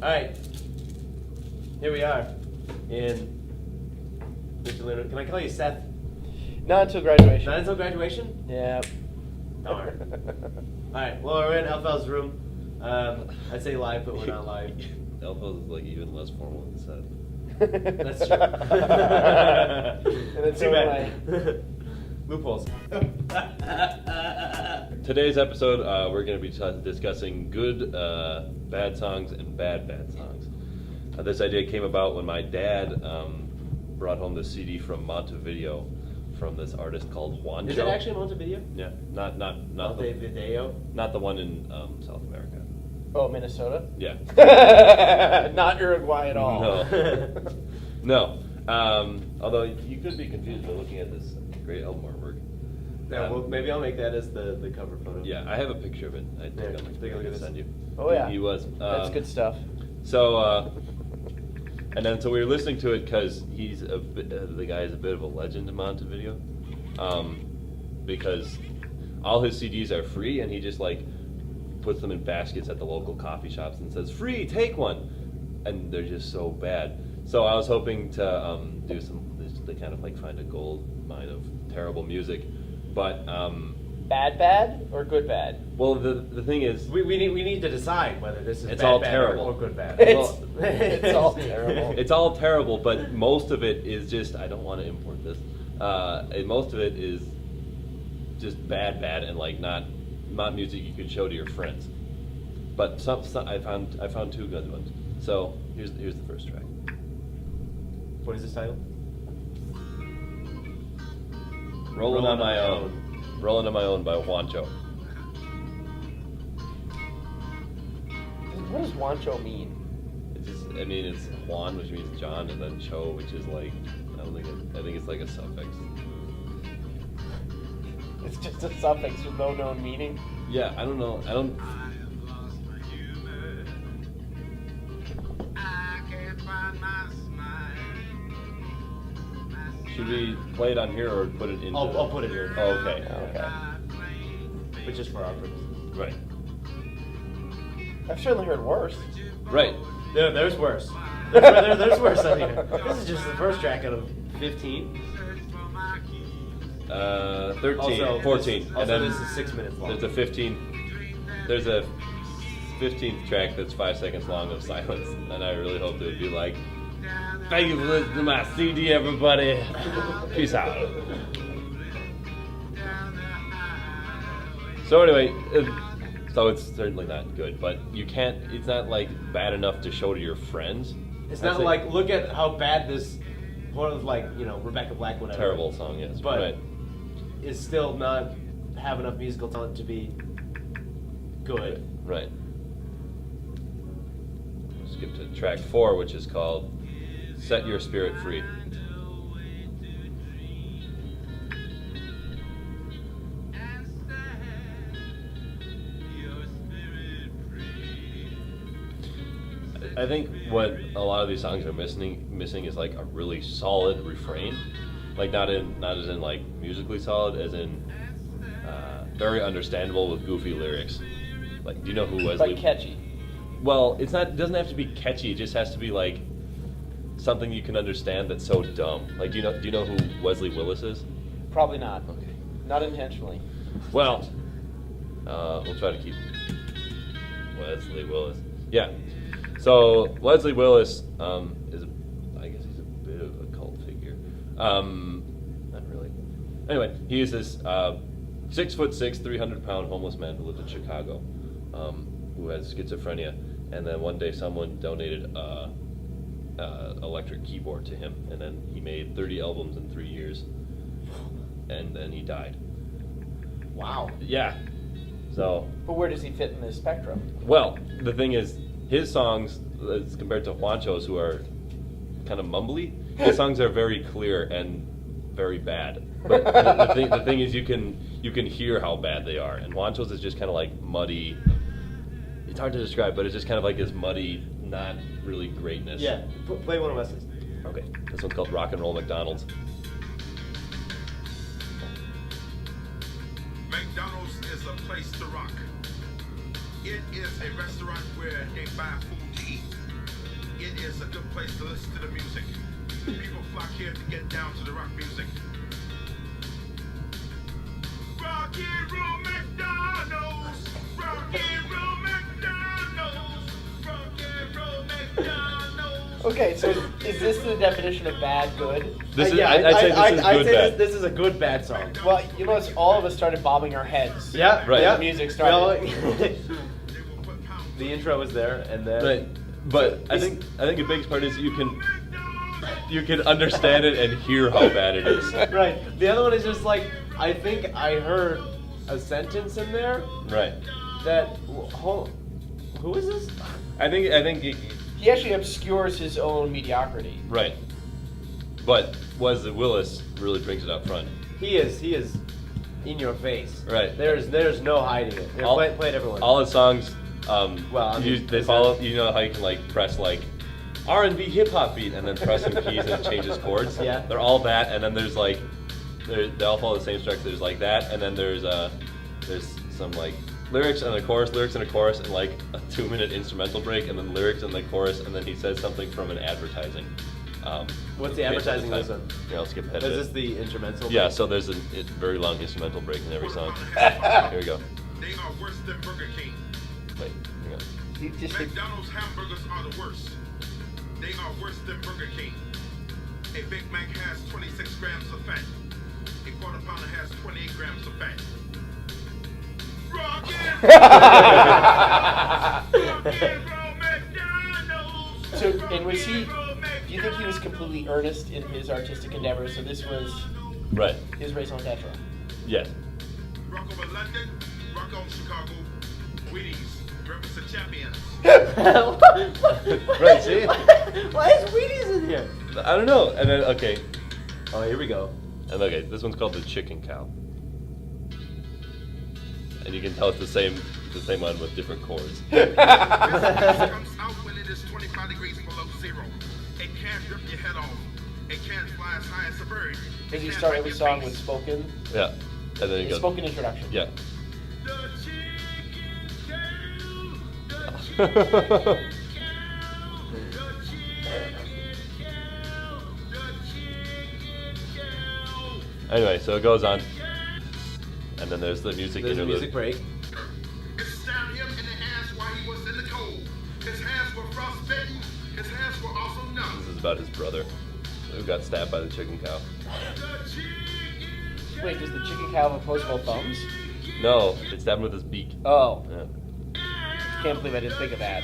Alright. Here we are. In... Can I call you Seth? Not until graduation. Not until graduation? Yeah. Darn. Alright, well, we're in L-fels' room. I'd say live, but we're not live. L-fels is like even less formal than Seth. That's true. And it's Too so bad. Loopholes. Today's episode, we're going to be discussing good bad songs and bad songs. This idea came about when my dad brought home this CD from Montevideo from this artist called Juancho. Is it actually Montevideo? Yeah, not Montevideo? not the one in South America. Oh, Minnesota? Yeah. Not Uruguay at all. No. Although you could be confused by looking at this great album artwork. Yeah, well, maybe I'll make that as the cover photo. Yeah, I have a picture of it. I think Yeah, take a look at this. send you. Oh, yeah. He was. That's good stuff. So, and then so we were listening to it because he's the guy is a bit of a legend in Montevideo, because all his CDs are free and he just like puts them in baskets at the local coffee shops and says, "Free, take one," and they're just so bad. So I was hoping to do to kind of like find a gold mine of terrible music, but Bad or good bad? well the thing is We need to decide whether this is It's bad, all bad terrible. or good bad. It's all terrible. it's all terrible, but most of it is just I don't want to import this. And most of it is just bad and like not music you could show to your friends. But some I found two good ones. So here's the first track. What is this title? Rolling on My Own. Rolling on My Own by Juancho. What does Juancho mean? It's Juan, which means John, and then Cho, which is like I think it's like a suffix. It's just a suffix with no known meaning. Yeah, I don't know. Should we play it on here or put it in? I'll put it here. Oh, okay. But just for our purposes. Right. I've certainly heard worse. Right. There's worse. There's worse on here. This is just the first track out of 15. 13, Also, 14, and and then this is 6 minutes long. there's a 15th track that's 5 seconds long of silence, and I really hoped it would be like, "Thank you for listening to my CD, everybody. Peace out." So anyway, so it's certainly not good, but you can't. It's not like bad enough to show to your friends. It's not like, look at how bad this, one of like, Rebecca Black, whatever. Terrible song, yes, But right. is still not have enough musical talent to be good. Right. We'll skip to track 4, which is called "Set Your Spirit Free." I think what a lot of these songs are missing is like a really solid refrain, like not as in like musically solid, as in very understandable with goofy lyrics. Like, do you know who Wesley? Like catchy. Well, it doesn't have to be catchy. It just has to be like something you can understand that's so dumb. Like, do you know who Wesley Willis is? Probably not. Okay. Not intentionally. Well, we'll try to keep Wesley Willis. Yeah. So Wesley Willis I guess he's a bit of a cult figure. Not really. Anyway, he is this 6'6", 300-pound homeless man who lived in Chicago, who has schizophrenia. And then one day someone donated electric keyboard to him, and then he made 30 albums in 3 years, and then he died. Wow. Yeah. So. But where does he fit in this spectrum? Well, the thing is, his songs, as compared to Juancho's, who are kind of mumbly, his songs are very clear and very bad. But the thing is, you can hear how bad they are, and Juancho's is just kind of like muddy. It's hard to describe, but it's just kind of like this muddy, not really greatness. Yeah. Play one of Wesley's. Okay. This one's called Rock and Roll McDonald's. McDonald's is place to rock. It is a restaurant where they buy food to eat. It is a good place to listen to the music. People flock here to get down to the rock music. Rock and roll McDonald's. Rock and roll McDonald's. Rock and roll McDonald's. Okay, so is this the definition of bad good? This is, yeah, I'd say this is I'd good say bad. this is a good bad song. Well, you notice all of us started bobbing our heads. Yeah, Right. Yeah. The music started. Well, They will put pounds. the intro was there, and then Right. But I think a big part is you can understand it and hear how bad it is. right. The other one is just like I think I heard a sentence in there Right. that who is this? I think He actually obscures his own mediocrity. right. But Wesley Willis really brings it up front. He is in your face. Right. There's no hiding it. Here, All- play it, everyone. All his songs, Well, I mean, they is follow. that- You know how you can like press like R&B hip hop beat and then press some keys and it changes chords. Yeah. They're all that, and then there's like they all follow the same structure. There's like that, and then there's some like lyrics and a chorus, and like a 2-minute instrumental break, and then lyrics and the chorus, and then he says something from an advertising. What's the bit advertising at the this time. one? Yeah, I'll skip ahead. Is a this bit. the instrumental? Yeah, so there's a very long instrumental break in every song. Here we go. They are worse than Burger King. Wait, hang on. He just McDonald's hamburgers are the worst. They are worse than Burger King. A Big Mac has 26 grams of fat. A quarter pounder has 28 grams of fat. Rock and roll McDonald's. So, and was he? Rock and roll Do you think he was completely earnest in his artistic endeavors? So this was Right. his raison d'etre. Yes. Rock over London, rock on Chicago. Wheaties, represent champions. Right, see? Why is Wheaties in here? I don't know. And then okay, Oh, here we go. and okay, this one's called the Chicken Cow. And you can tell it's the same one with different chords. This comes out when it is 25 degrees below zero. It can't rip your head off. It can't fly as high as a bird. Does he It can't start break every your song face. with spoken? Yeah. And then he goes. Spoken introduction. Yeah. The chicken cow, the chicken cow, the chicken cow, the chicken cow. Anyway, so it goes on. And then there's the music There's a interlude. music break. It stabbed him in the ass while he was in the cold. His hands were frostbitten. His hands were also numb. This is about his brother who got stabbed by the chicken cow. The chicken Wait, does the chicken cow have opposable thumbs? No, it stabbed him with his beak. Oh, Yeah. can't believe I didn't think of that.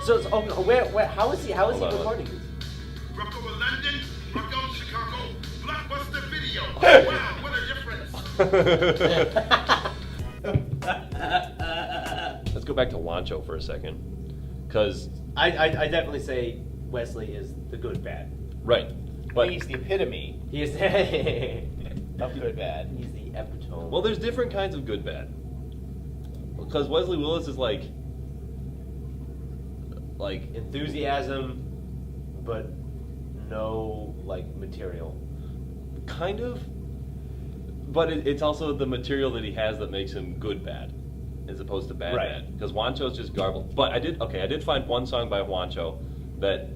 So, where? How is he Hold recording on. this? Rock over London, rock on Chicago, blockbuster video. Wow, what a difference. Let's go back to Wancho for a second. Because, I definitely say Wesley is the good bad. right. But, He's the epitome He is of good bad. He's the epitome. well, there's different kinds of good bad. Because Wesley Willis is like Enthusiasm, but no material. kind of, but it's also the material that he has that makes him good bad, as opposed to bad Right. bad. Because Wancho's just garbled. But I did find one song by Wancho that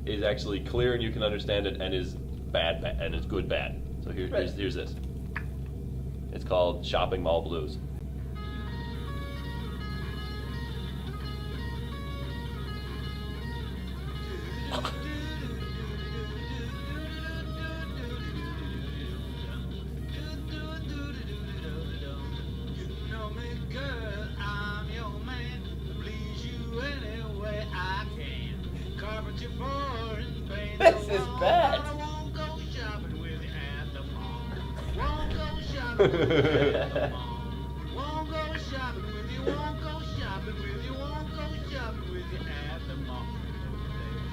is actually clear and you can understand it and is bad and is good bad. So Right. here's this. It's called Shopping Mall Blues. This is bad.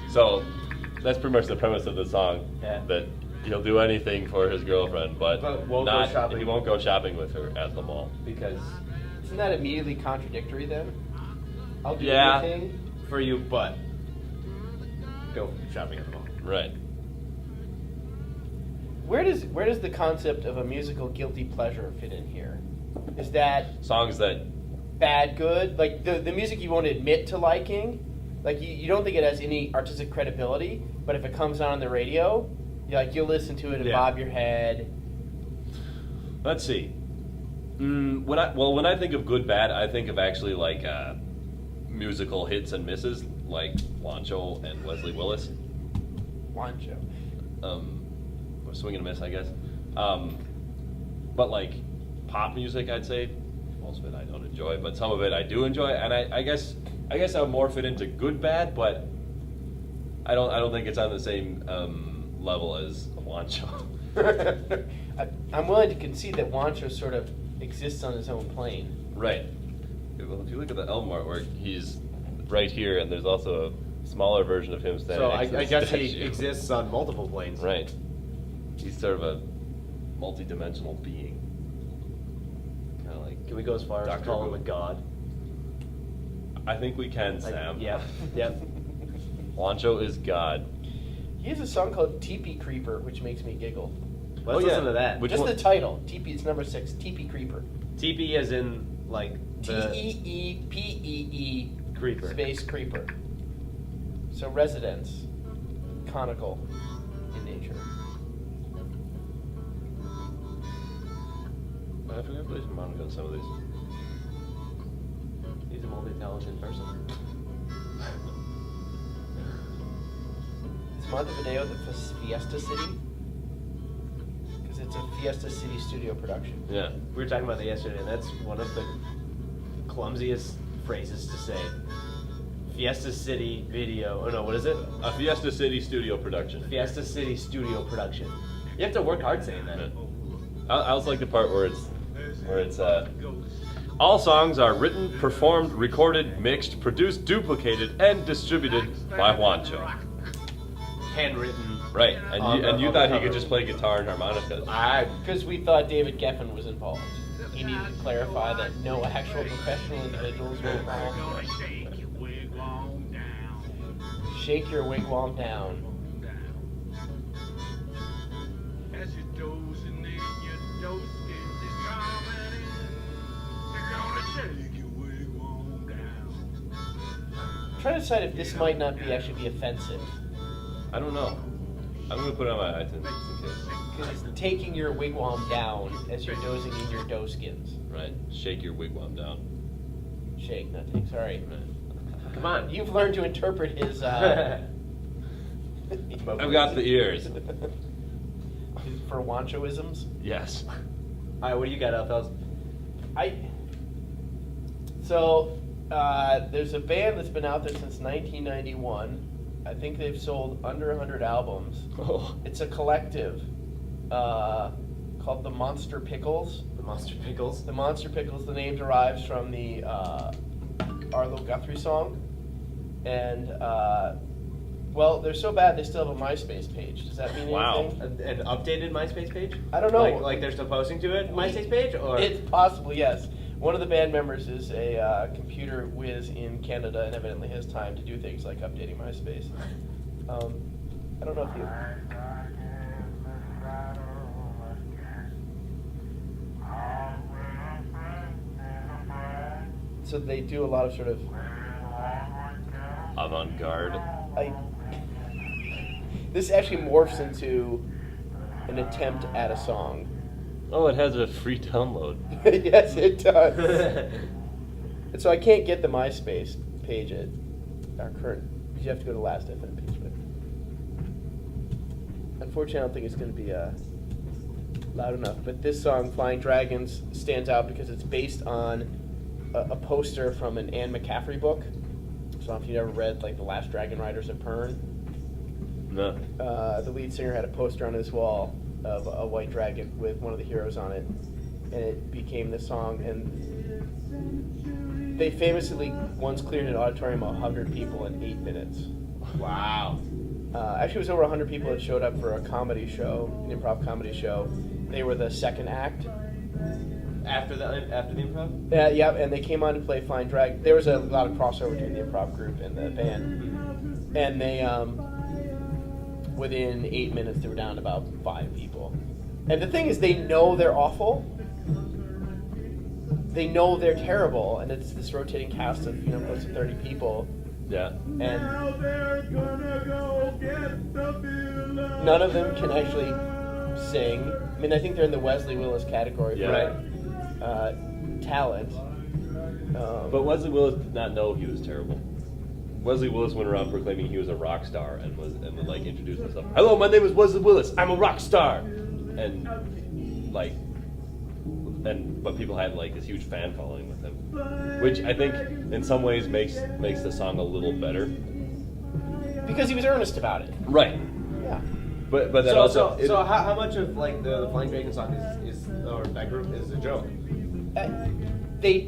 So that's pretty much the premise of the song. Yeah. That he'll do anything for his girlfriend, but won't go shopping. he won't go shopping with her at the mall. Because Isn't that immediately contradictory then? I'll do Yeah. anything. for you, but go shopping at the mall. Right. Where does the concept of a musical guilty pleasure fit in here? Is that Songs that bad, good. Like the music you won't admit to liking. Like you don't think it has any artistic credibility, but if it comes on the radio, you'll listen to it and bob your head. Let's see. When I think of good bad, I think of actually like musical hits and misses, like Wancho and Leslie Willis. Wancho. Swing and a miss, I guess. But like pop music, I'd say most of it I don't enjoy, but some of it I do enjoy, and I guess I'll morph it into good bad, but I don't think it's on the same level as Wancho. I'm willing to concede that Wancho sort of exists on his own plane. Right. Well, if you look at the album artwork, he's right here, and there's also a smaller version of him standing So next to I the guess statue. he exists on multiple planes. Right. He's sort of a multi-dimensional being. Kind of like. Can we go as far as Dr. to call Who. him a god? I think we can, Sam. Yep. Wancho is God. He has a song called Teepee Creeper, which makes me giggle. Let's listen to that. Which Just one? the title. Teepee, it's number 6. Teepee Creeper. TP as in like the Teepee creeper. space creeper. So residence, conical in nature. I forgot to play some Monica on some of these. He's a multi-talented person. Is Montevideo the Fiesta City? Because it's a Fiesta City studio production. Yeah. We were talking about that yesterday, and that's one of the clumsiest phrases to say. Fiesta City video. Oh no, what is it? A Fiesta City studio production. Fiesta City studio production. You have to work hard saying that. I also like the part where it's all songs are written, performed, recorded, mixed, produced, duplicated, and distributed by Wancho. Handwritten. Right, and you on the thought he cover. could just play guitar and harmonica. Because we thought David Geffen was involved. He needed to clarify that no actual professional individuals were involved. Shake your wigwam down. As you're dozing in your dope skin is coming in, you're gonna shake your wigwam down. I'm trying to decide if this might not be actually be offensive. I don't know. I'm gonna put it on my iTunes just in case. Because it's taking your wigwam down as you're dozing in your dough skins. Right, shake your wigwam down. Shake, not take. Sorry. Right. Come on. You've learned to interpret his. I've got the ears. For Wanchoisms. Yes. Alright, what do you got, L-fels? There's a band that's been out there since 1991. I think they've sold under 100 albums. Oh. It's a collective called the Monster Pickles. The Monster Pickles. The Monster Pickles, the name derives from the Arlo Guthrie song. And, they're so bad they still have a MySpace page. Does that mean Wow. anything? An updated MySpace page? I don't know. Like they're still posting to it? MySpace page? Or It's possible, yes. One of the band members is a computer whiz in Canada and evidently has time to do things like updating MySpace. I don't know if you... So they do a lot of sort of... Avant-garde. This actually morphs into an attempt at a song. Oh, it has a free download. Yes, it does. And so I can't get the MySpace page at our current, because you have to go to the last FM page. But unfortunately, I don't think it's going to be loud enough. But this song, Flying Dragons, stands out because it's based on a poster from an Anne McCaffrey book. So if you've ever read like The Last Dragon Riders of Pern, No. the lead singer had a poster on his wall of a white dragon with one of the heroes on it, and it became the song. And they famously once cleared an auditorium of 100 people in 8 minutes. Wow. Actually, it was over 100 people that showed up for a comedy show, an improv comedy show. They were the second act. After the improv? Yeah, and they came on to play Flying Dragon. There was a lot of crossover between the improv group and the band, and they within 8 minutes they were down to about 5 people. And the thing is, they know they're awful, they know they're terrible, and it's this rotating cast of close to 30 people, Yeah. and Now they're gonna go get the villain. none of them can actually sing. I mean, I think they're in the Wesley Willis category Yeah. for talent. But Wesley Willis did not know he was terrible. Wesley Willis went around proclaiming he was a rock star and would like introduce himself. Hello, my name is Wesley Willis. I'm a rock star. And but people had like this huge fan following with him, which I think in some ways makes the song a little better. Because he was earnest about it. Right. Yeah. But that also So how much of like the Flying Dragon song is or that group is a joke? They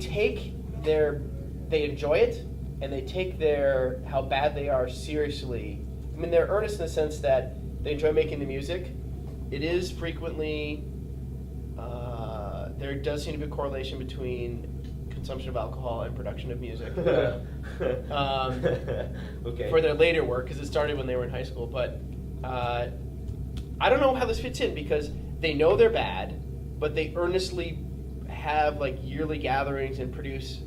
enjoy it, and they take how bad they are seriously. I mean, they're earnest in the sense that they enjoy making the music. It is frequently, there does seem to be a correlation between consumption of alcohol and production of music. Okay. For their later work, because it started when they were in high school. But I don't know how this fits in, because they know they're bad, but they earnestly have like yearly gatherings and produce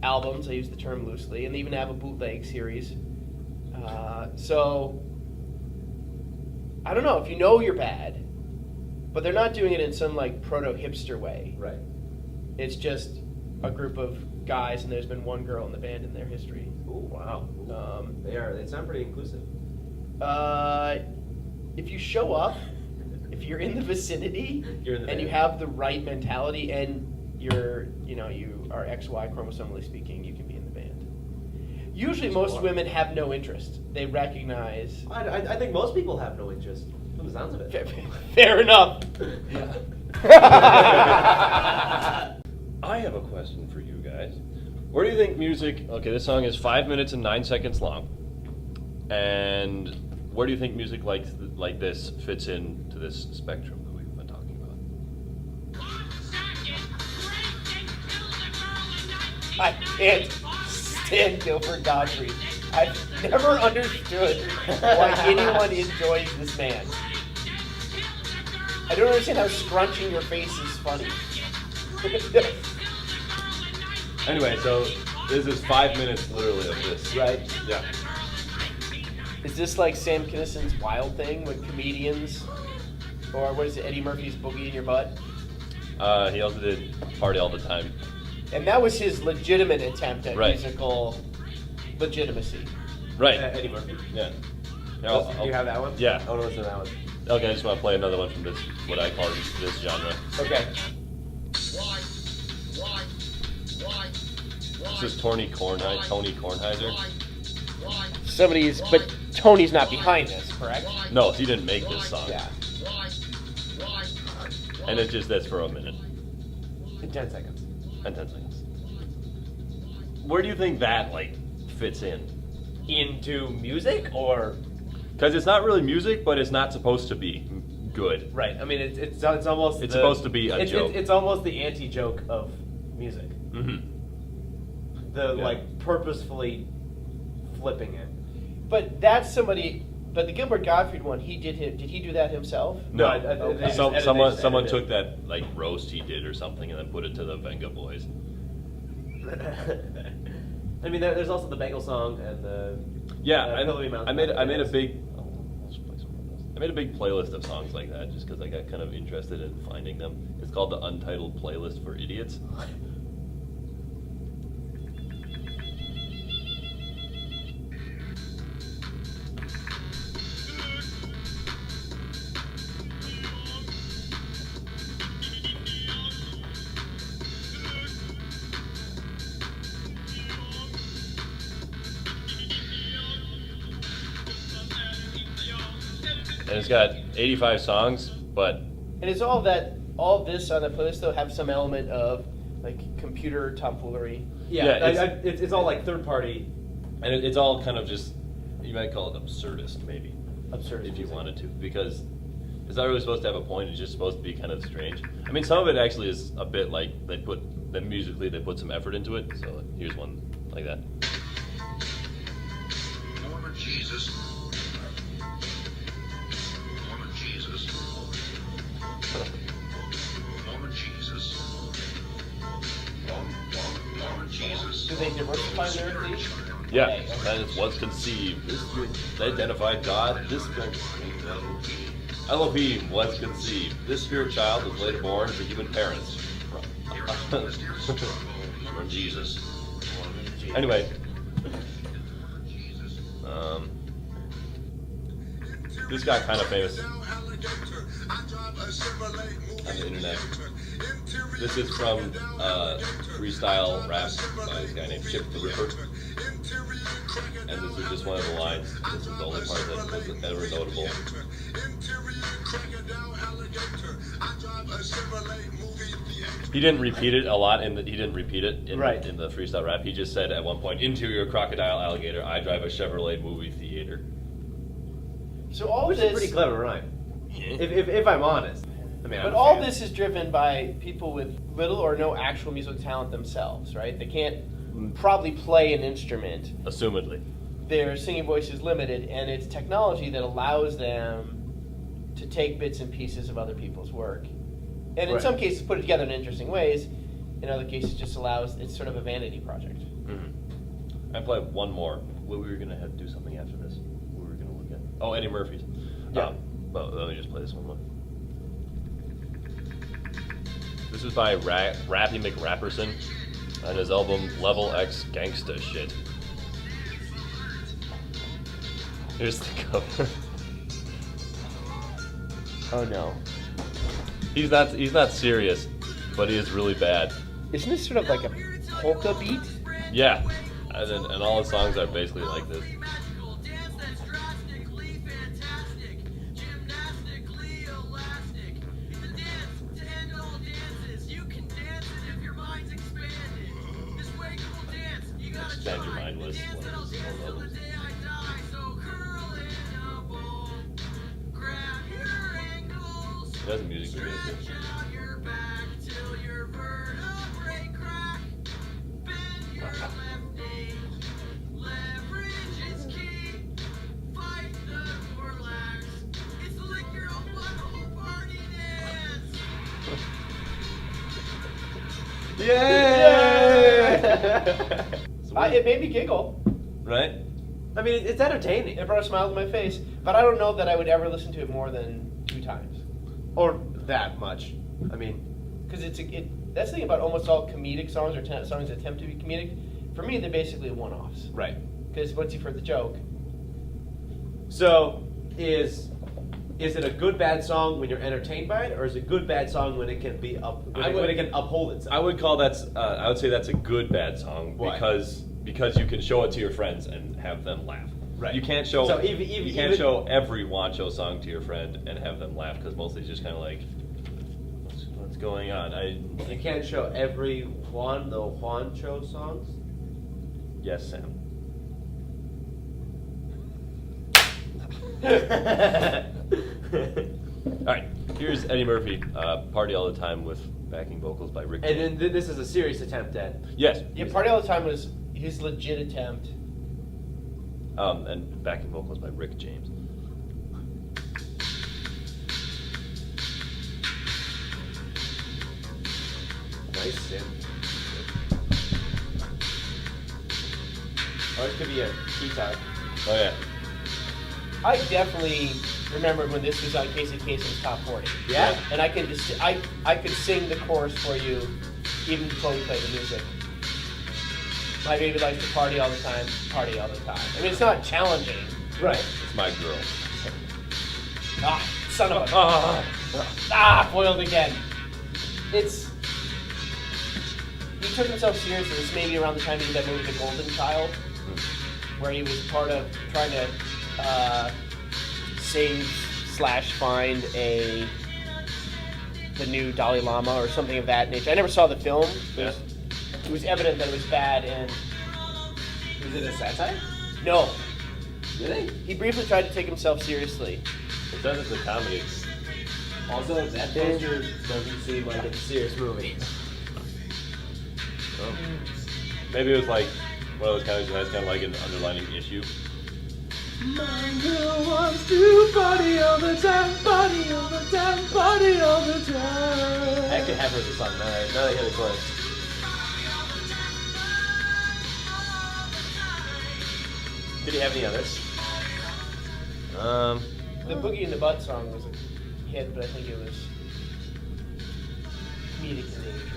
albums. I use the term loosely, and they even have a bootleg series. So I don't know if you know you're bad, but they're not doing it in some like proto hipster way. Right. It's just a group of guys, and there's been one girl in the band in their history. Oh wow. They sound pretty inclusive. If you show up, if you're in the vicinity, You're in the and you band. have the right mentality, and you are XY chromosomally speaking, you can be in the band. Usually, most women have no interest. They recognize. I think most people have no interest. From the sounds of it. Fair enough. I have a question for you guys. Where do you think music? Okay, this song is 5 minutes and 9 seconds long, and where do you think music like this fits into this spectrum that we've been talking about? I can't stand Guilford Godfrey. I've never understood why anyone enjoys this man. I don't understand how scrunching your face is funny. Anyway, so this is 5 minutes literally of this. Right? Yeah. Is this like Sam Kinnison's Wild Thing when comedians, or what is it, Eddie Murphy's Boogie in Your Butt? He also did Party All the Time. And that was his legitimate attempt at Right. musical legitimacy. Right. Eddie Murphy. Yeah. Do you have that one? Yeah. I want to listen to that one. Okay, I just want to play another one from this, what I call this genre. Okay. This is Tony Kornheiser. But Tony's not behind this, correct? No, he didn't make this song. Yeah. And it's just this for a minute In 10 seconds. and 10 seconds. Where do you think that fits in? Into music or? Because it's not really music, but it's not supposed to be good. Right. I mean, it's almost. It's supposed to be a joke. It's almost the anti-joke of music. Mm-hmm. The purposefully flipping it. But that's somebody. But the Gilbert Gottfried one, did he do that himself? No, they just someone edited took that roast he did or something and then put it to the Venga Boys. I mean, there's also the Bagel song and the Hillary Mountain. I made a big playlist of songs like that just because I got kind of interested in finding them. It's called the Untitled Playlist for Idiots. And it's got 85 songs, but And is all this on the playlist though have some element of computer tomfoolery? Yeah, it's all third party. and it's all kind of just, you might call it absurdist maybe, Absurd. if you wanted to, because it's not really supposed to have a point. It's just supposed to be kind of strange. I mean, some of it actually is a bit musically they put some effort into it. So here's one like that. Mormon Jesus. Mormon Jesus. Mormon Jesus. Mormon Do they diversify lyrically? Yeah, Okay. that is was conceived. They identified God. This Elohim was conceived. This spirit child was later born to human parents from Jesus. Anyway, this got kind of famous on the internet. This is from freestyle rap by this guy named Chip the Ripper. And this is just one of the lines. This is the only part that was ever notable. He didn't repeat it a lot in the freestyle rap. He just said at one point, "Interior crocodile alligator, I drive a Chevrolet movie theater." So all Which this, is a pretty clever rhyme. If I'm honest. I mean, but all this is driven by people with little or no actual musical talent themselves, right? They can't probably play an instrument. Assumedly. Their singing voice is limited, and it's technology that allows them to take bits and pieces of other people's work. And in Right. some cases put it together in interesting ways. In other cases just allows, it's sort of a vanity project. Mm-hmm. I play one more. We were going to have to do something after this. We were going to look at. Oh, Eddie Murphy's. Yeah. But let me just play this one more. This is by Rappy McRapperson on his album Level X Gangsta Shit. Here's the cover. Oh no. He's not serious, but he is really bad. Isn't this sort of like a polka beat? Yeah, and all his songs are basically like this. Expand Your Mind was one of his old albums. It has a music video too. Yeah! It made me giggle. Right? I mean, it's entertaining. It brought a smile to my face, but I don't know that I would ever listen to it more than 2 times. Or that much. I mean, Because that's the thing about almost all comedic songs or songs that attempt to be comedic. For me, they're basically one-offs. right. Because once you've heard the joke, So, is it a good bad song when you're entertained by it, or is it a good bad song when it can be when it can uphold itself? I would I would say that's a good bad song. Why? Because you can show it to your friends and have them laugh. Right. You can't show So you can't show every Wancho song to your friend and have them laugh because mostly it's just kind of like what's going on. You can't show every the Juancho songs. Yes, Sam. All right, here's Eddie Murphy, "Party All the Time" with backing vocals by Rick. And then this is a serious attempt at. Yes. yeah, Party All the Time was his legit attempt. And backing vocals by Rick James. Nice Sim. Or it could be a guitar. Oh yeah. I definitely remember when this was on Casey Kasem's Top 40. Yeah? And I could sing the chorus for you even before we played the music. My baby likes to party all the time, party all the time. I mean, it's not challenging. Right. It's my girl. Ah, son of a... foiled again. He took himself seriously. This may be around the time he did that movie, The Golden Child, where he was part of trying to save/find the new Dalai Lama or something of that nature. I never saw the film. It was evident that it was bad, and Is it a satire? no, Really? he briefly tried to take himself seriously. It says it's a comedy. Also, that poster doesn't seem like it's a serious movie. Oh. Maybe it was like one of those comedies that has kind of like an underlining issue. My girl wants to party all the time, party all the time, party all the time. I actually have heard this song now that I hear the chorus. Did he have any others? The Boogie in the Butt song was a hit, but I think it was comedic in nature.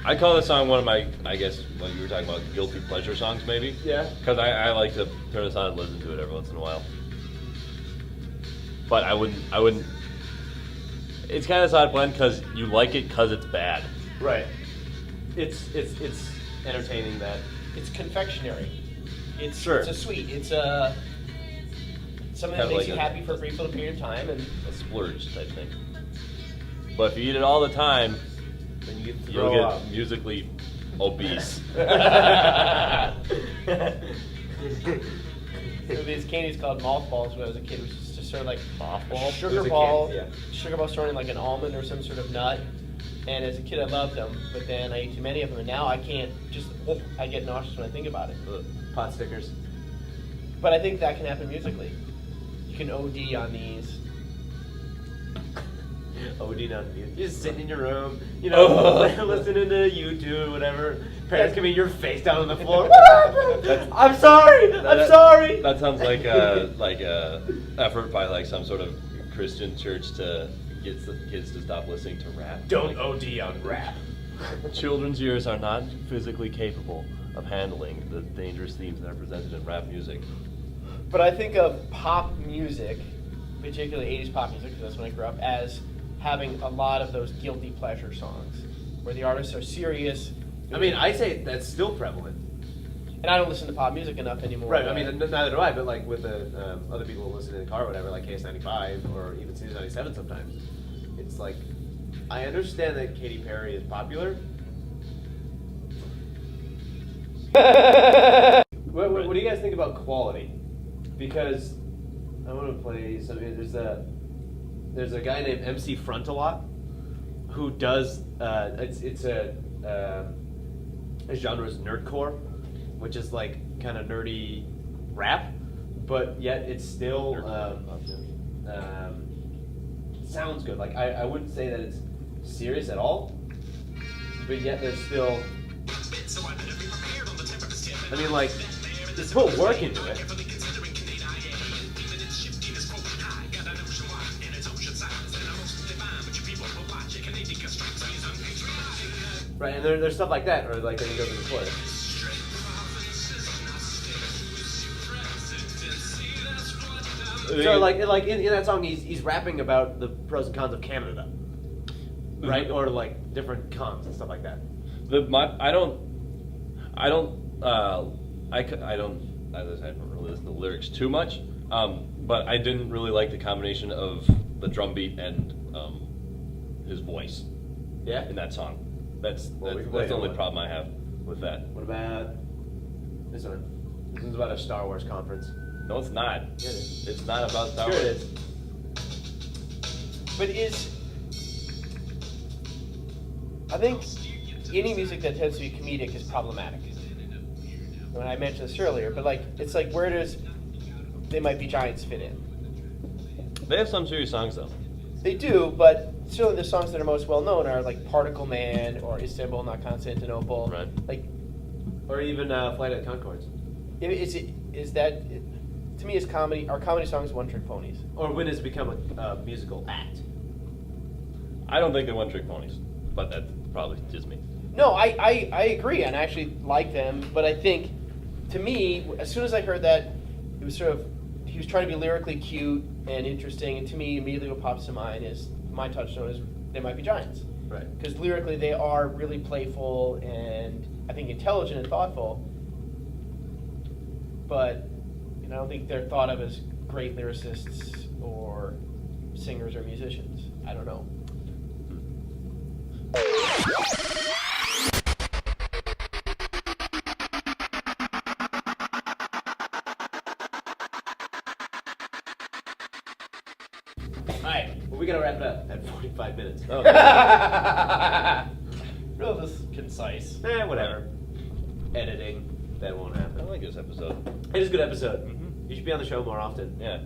I call this song one of my, I guess, what you were talking about, guilty pleasure songs, maybe. Yeah. Because I like to turn this on and listen to it every once in a while. But I wouldn't. It's kind of this odd blend because you like it because it's bad. Right. It's entertaining that. It's confectionery. It's Sure. It's a sweet. It's a something that Kinda makes like you a- happy for a brief little period of time, and A splurge type thing. But if you eat it all the time, Then you get to you'll throw get up. musically obese. there were these candies called mothballs when I was a kid, which is just sort of like Mothball? sugar It was a ball, candy, yeah. sugar ball surrounding like an almond or some sort of nut. And as a kid, I loved them, but then I ate too many of them, and now I can't. I get nauseous when I think about it. Ugh. Pot stickers. But I think that can happen musically. You can OD on these. OD on mute. You're just sitting in your room, you know, listening to YouTube, whatever. Parents come in, your face down on the floor. I'm sorry. I'm sorry. That sounds like a effort by like some sort of Christian church to get the kids to stop listening to rap. Don't Like, OD on rap. children's ears are not physically capable of handling the dangerous themes that are presented in rap music. But I think of pop music, particularly 80s pop music, because that's when I grew up, as having a lot of those guilty pleasure songs, where the artists are serious. I mean, I say that's still prevalent. And I don't listen to pop music enough anymore. Right. I mean, neither do I. But like with the other people who listen in the car, or whatever, like KS95 or even Series 97, sometimes it's like I understand that Katy Perry is popular. What do you guys think about quality? Because I want to play something. There's a guy named MC Frontalot who does it's a genre is nerdcore, which is like kind of nerdy rap, but yet it's still sounds good. Like I wouldn't say that it's serious at all, but yet there's still. I mean, like, just put work into it. Right, and there's stuff like that, or like then he goes into the chorus. So like in that song, he's rapping about the pros and cons of Canada, right? Or like different cons and stuff like that. I don't, as I said, I don't really listen to the lyrics too much, but I didn't really like the combination of the drum beat and his voice Yeah. in that song. That's Well, we can that's play the only one. problem I have with that. What about this one? This one's about a Star Wars conference. No, it's not. Yeah, it is. It's not about Star Sure Wars. it is. But I think any music that tends to be comedic is problematic. When I mentioned this earlier, but like it's like where does They Might Be Giants fit in? They have some serious songs though. They do, but still the songs that are most well known are like Particle Man or Istanbul, Not Constantinople. Right. Like, Or even Flight of the Conchords. is that to me is comedy? Are comedy songs one-trick ponies? Or when it's become a musical act. I don't think they're one-trick ponies, but that's probably just me. No, I agree, and I actually like them, but I think, to me, as soon as I heard that, it was sort of, he was trying to be lyrically cute and interesting, and to me, immediately what pops to mind is, my touchstone is They Might Be Giants. Right. Because lyrically, they are really playful and, I think, intelligent and thoughtful, but, you know, I don't think they're thought of as great lyricists or singers or musicians. I don't know. Alright, well, we gotta wrap it up at 45 minutes. Oh. Real just concise. Whatever. Editing, that won't I happen. like this episode. It is a good episode. Mhm. You should be on the show more often. Yeah.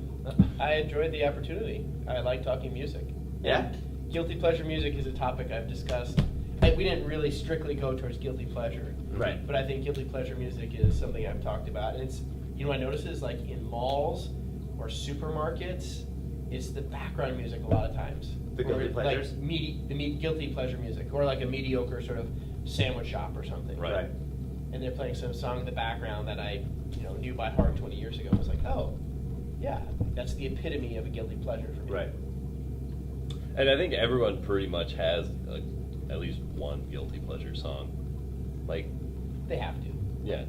I enjoyed the opportunity. I like talking music. Yeah? Guilty pleasure music is a topic I've discussed. we didn't really strictly go towards guilty pleasure. Right. But I think guilty pleasure music is something I've talked about. And it's, what I notice is like in malls or supermarkets, it's the background music a lot of times. The guilty pleasures? Like guilty pleasure music, or like a mediocre sort of sandwich shop or something. Right. And they're playing some song in the background that I knew by heart 20 years ago. I was like, oh, yeah, that's the epitome of a guilty pleasure for me. Right. And I think everyone pretty much has at least one guilty pleasure song. Like, They have to. yeah,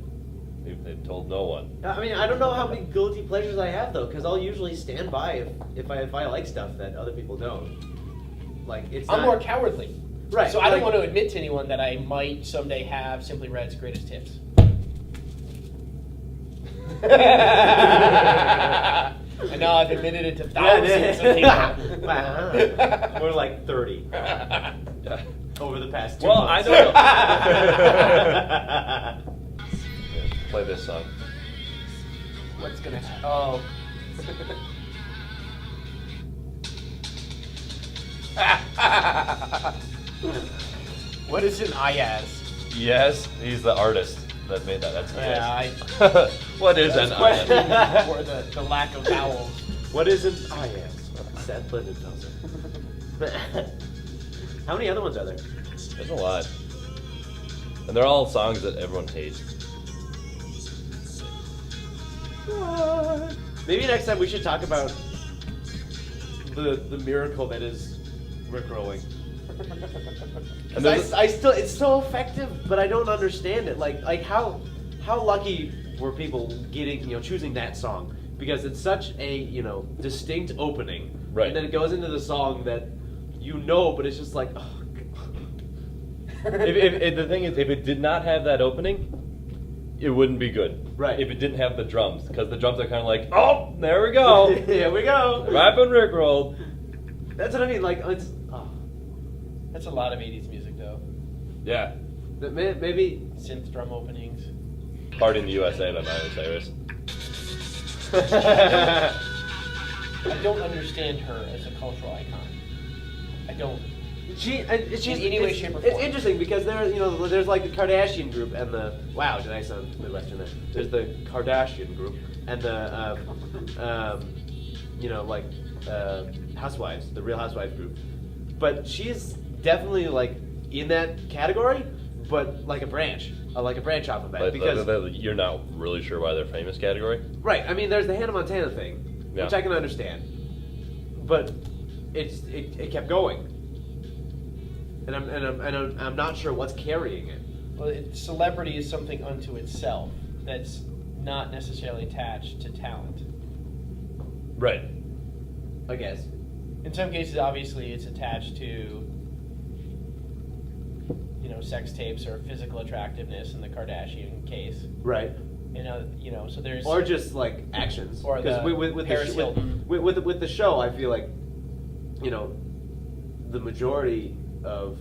they've told no one. I mean, I don't know how many guilty pleasures I have though, because I'll usually stand by if I like stuff that other people don't. Like it's. I'm not, more cowardly. Right. So I don't like- want to admit to anyone that I might someday have Simply Red's greatest hits. I know I've admitted it to thousands of people. Wow. We're like 30 Yeah. over the past 2 Well, I months. know. Play this song. What's gonna happen? Oh. What is an IAS? Yes, he's the artist that made that. That's Yeah, What is an IAS? or the lack of vowels. What is an IAS? Seth Linden tells it. How many other ones are there? There's a lot. And they're all songs that everyone hates. Maybe next time we should talk about the miracle that is Rickrolling. And there's I still, it's so effective, but I don't understand it. Like how lucky were people getting, choosing that song? Because it's such a, distinct opening. Right. And then it goes into the song that but it's just like, oh. if the thing is, if it did not have that opening, it wouldn't be good. Right. If it didn't have the drums, because the drums are kind of like, oh, there we go. Here we go. Rap and Rickrolled. That's what I mean. Like it's. Oh. That's a lot of 80s music, though. Yeah. Maybe. Synth drum openings. Party in the USA by Miley Cyrus. I don't understand her as a cultural icon. I don't. She's In any way, shape, or It's form. interesting because there's like the Kardashian group and the did I sound Midwestern there? There's the Kardashian group and the Housewives, the Real Housewives group. But she's definitely like in that category, but like a branch off of that But because you're not really sure why they're famous category. right. I mean, there's the Hannah Montana thing, which Yeah. I can understand, but it kept going. And I'm not sure what's carrying it. Well, celebrity is something unto itself that's not necessarily attached to talent. Right. I guess. In some cases, obviously, it's attached to, sex tapes or physical attractiveness in the Kardashian case. Right. So there's Or just like actions. Or Because the with Paris Hilton. with the show, I feel like, the majority of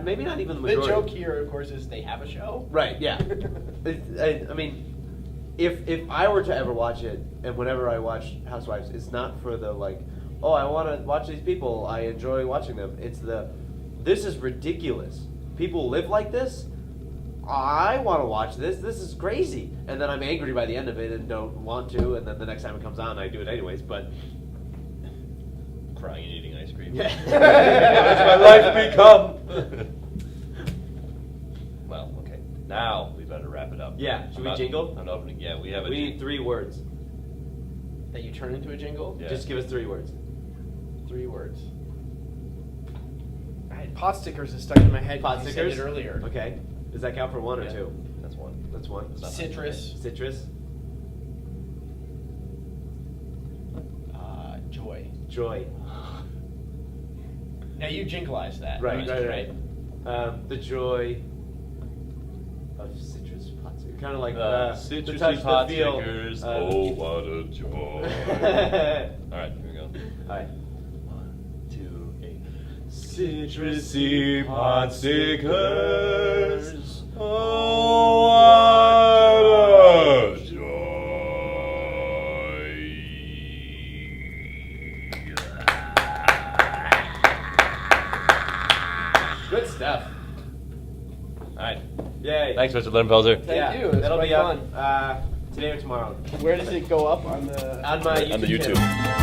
maybe not even the the majority. joke here, of course, is they have a show. Right. Yeah. I mean, if I were to ever watch it, and whenever I watch Housewives, it's not for the like, oh, I want to watch these people. I enjoy watching them. It's this is ridiculous. People live like this. I want to watch this. This is crazy. And then I'm angry by the end of it and don't want to. And then the next time it comes on, I do it anyways. But Crying and eating ice cream. yeah. That's my life become. Well, okay. Now we better wrap it up. Yeah. Should we jingle? I'm opening. Yeah, we have a. We need 3 words. That you turn into a jingle. Yeah. Just give us 3 words. 3 words. Pot stickers is stuck in my head. Pot 'cause you stickers? said it earlier. Okay. Does that count for 1 or Yeah. 2? That's one. That's 1. That's not Citrus. Citrus. Joy. Joy. Now you jingleize that. Right. Right. The joy of citrus pot stickers. Kind of like The the citrusy touch, pot the feel. stickers. Oh, what a joy. All right, here we go. Alright. 1, 2, 8. Citrusy pot stickers. Oh, what a joy. Good stuff. Yay. Thanks, Mr. Linfelser. Thank you. It was That'll quite be up fun. today or tomorrow. Where does it go up on the? On my On the YouTube. YouTube. channel.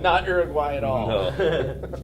Not Uruguay at all. No.